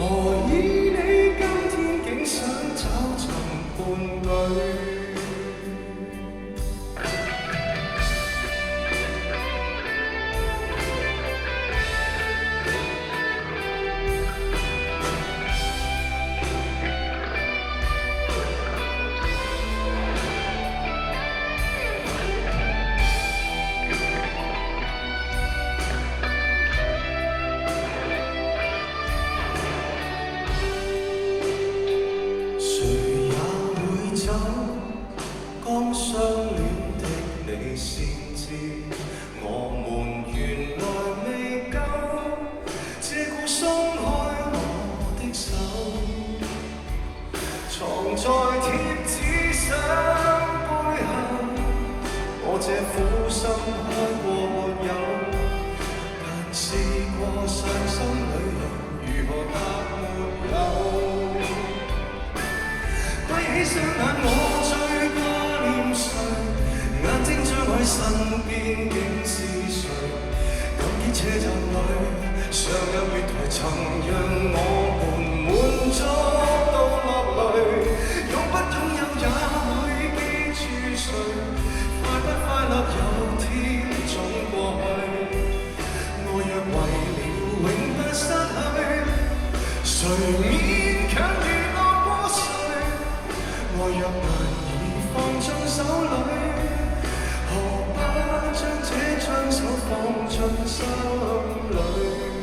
何以你今天竟想找尋伴侶？剛相戀的你先知，我們原來未夠，這故鬆開我的手，藏在貼紙相背後。我這苦心開過沒有，但試過上心旅遊，如何答沒有？閉起雙眼，我最怕念誰？眼睛張開身邊竟是誰？感激車站裏尚有月台，曾讓我們滿足到落淚。擁不擁有也會記住誰？快不快樂有天總過去。愛若為了永不失去，誰勉強娛樂過誰？愛若難以放進手裏，何不將這雙手放進心裏？